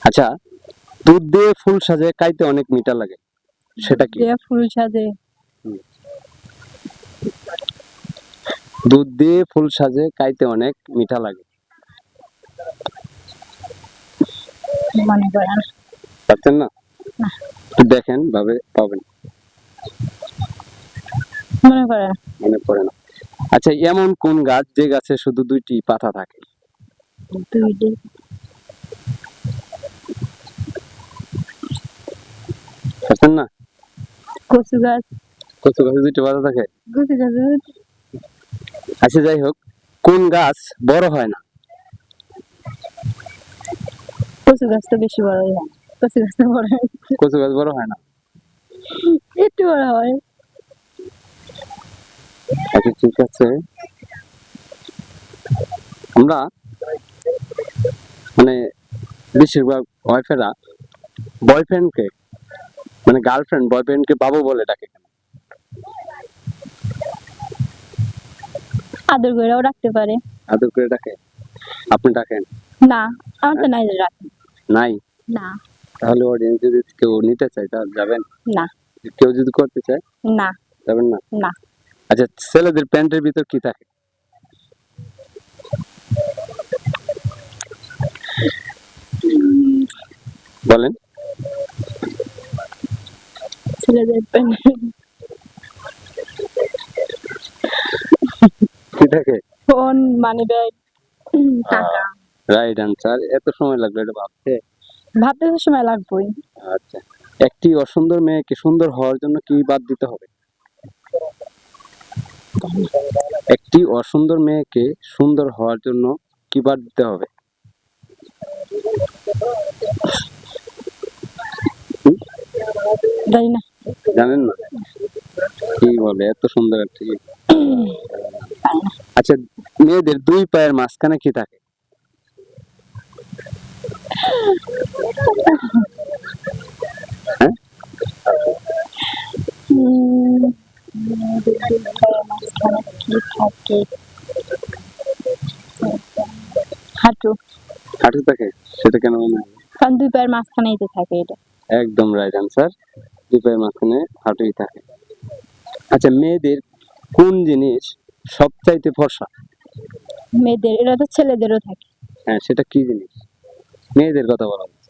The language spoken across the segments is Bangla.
আচ্ছা, দুধ দিয়ে ফুল সাজে খাইতে অনেক মিঠা লাগে, সেটা কি? ফুল সাজে দুধ দিয়ে ফুল সাজে খাইতে অনেক মিঠা লাগে, মনে করেন পারছেন না? দেখেন ভাবে পাবেন, মনে করেন মনে পড়ে না। আচ্ছা, এমন কোন গাছ যে গাছে শুধু দুইটি পাতা থাকে? দুইটি পারছেন না? কচু গাছ কচু গাছে দুইটি পাতা থাকে? কচু গাছ আচ্ছা, যাই হোক, কোন গাছ বড় হয় না? কচু গাছ তো বেশি বড় হয় না, কচু গাছ তো বড় হয় কচু গাছ বড় হয় না? একটু বড় হয়। আচ্ছা, ঠিক আছে। আমরা মানে বেশিরভাগ ওয়াইফেরা বয়ফ্রেন্ডকে মানে গার্লফ্রেন্ড বয়ফ্রেন্ডকে বাবু বলে ডাকে কেন? আদর করেও রাখতে পারে। আদর করে ডাকে? আপনি ডাকেন? না, আমার তো নাই রাখি নাই? না। তাহলে অডিয়েন্স যদি কেউ নিতে চায় তাহলে যাবেন? না। কেউ যদি করতে চায় না। যাবেন না? না। আচ্ছা, ছেলেদের প্যান্টের ভিতর কি থাকে? বলেন। ছেলেদের কি থাকে? ফোন, মানি ব্যাগ, টাকা। Right answer. এত সময় লাগলো এটা ভাবতে? ভাবতে তো সময় লাগবেই। আচ্ছা, একটি অসুন্দর মেয়েকে সুন্দর হওয়ার জন্য কি বাদ দিতে হবে? একটি অসুন্দর মেয়েকে সুন্দর হওয়ার জন্য কি বাদ দিতে হবে? জানি না। জানেন না? কি বলে, এত সুন্দর একটা কি? আচ্ছা, মেয়েদের দুই পায়ের মাঝখানে কি থাকে? হ্যাঁ? কি থাকে? হাঁটু। হাঁটু থাকে? সেটা কেন মনে হয়? কারণ দুই পায়ের মাঝখানেই তো থাকে এটা। একদম রাইট আনসার। দুই পায়ের মাঝখানে হাঁটুই থাকে। আচ্ছা, মেয়েদের কোন জিনিস সবচাইতে ফর্সা? মেয়েদের, এটা তো ছেলেদেরও থাকে। হ্যাঁ, সেটা কি জিনিস? মেয়েদের কথা বলা হচ্ছে।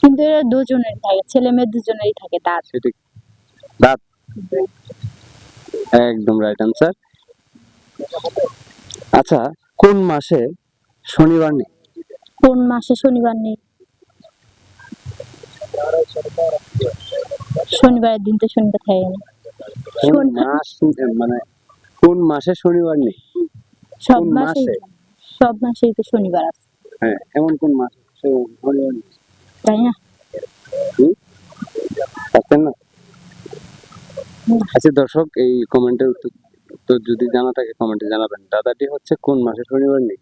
কিন্তু এটা দুজনের থাকে, ছেলে মেয়ে দুজনেরই থাকে দাঁত। সেটা দাঁত? একদম রাইট আনসার। আচ্ছা, কোন মাসে শনিবার নেই? কোন মাসে শনিবার নেই? শনিবারের দিন তো শনিবার থাকে না। কোন মাস মানে কোন মাসে শনিবার নেই? সব কোন মাসেই, মাসে? সব মাসেই তো শনিবার আছে, হ্যাঁ, এমন কোন মাস শনিবার নেই? তাই না? পারছেন না? আচ্ছা দর্শক, এই কমেন্টের উত্তর যদি জানা থাকে কমেন্টে জানাবেন। দাদাটি হচ্ছে কোন মাসে শনিবার নেই?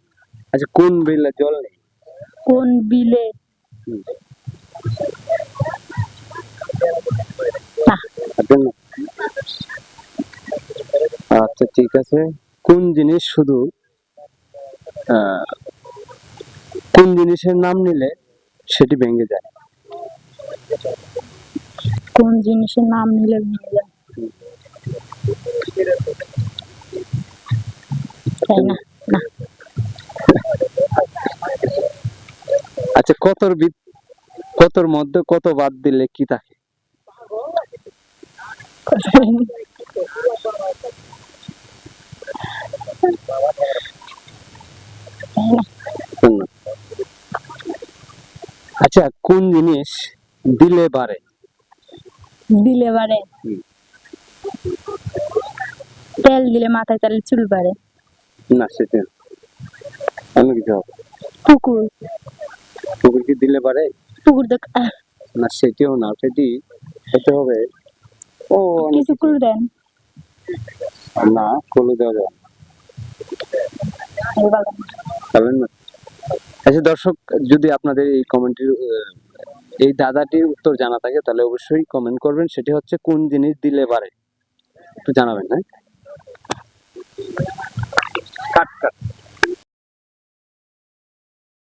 আচ্ছা, কোন বিলে জল নেই? কোন বিলে? না। পারছেন না? আচ্ছা, ঠিক আছে। কোন জিনিস শুধু কোন জিনিসের নাম নিলে সেটি ভেঙে যায়? কোন জিনিসের নাম নিলে ভেঙে যায়? তাই না? না। আচ্ছা, কতর মধ্যে কত বাদ দিলে কি থাকে? আচ্ছা, কোন জিনিস দিলে বাড়ে? দিলে বাড়ে? তেল দিলে মাথায় তাহলে চুল বাড়ে। না, সেটা অন্য কিছু হবে। পুকুর। পুকুর কি দিলে বাড়ে? পুকুর তো না, সেটিও না, সেটি হতে হবে ও কিছু কুল দেন না, কলে দেওয়া যায় না। আচ্ছা দর্শক, যদি আপনাদের এই কমেন্টের এই দাদাটির উত্তর জানা থাকে তাহলে অবশ্যই কমেন্ট করবেন। সেটি হচ্ছে কোন জিনিস দিলে বাড়ে, একটু জানাবেন। হ্যাঁ, কাট কাট।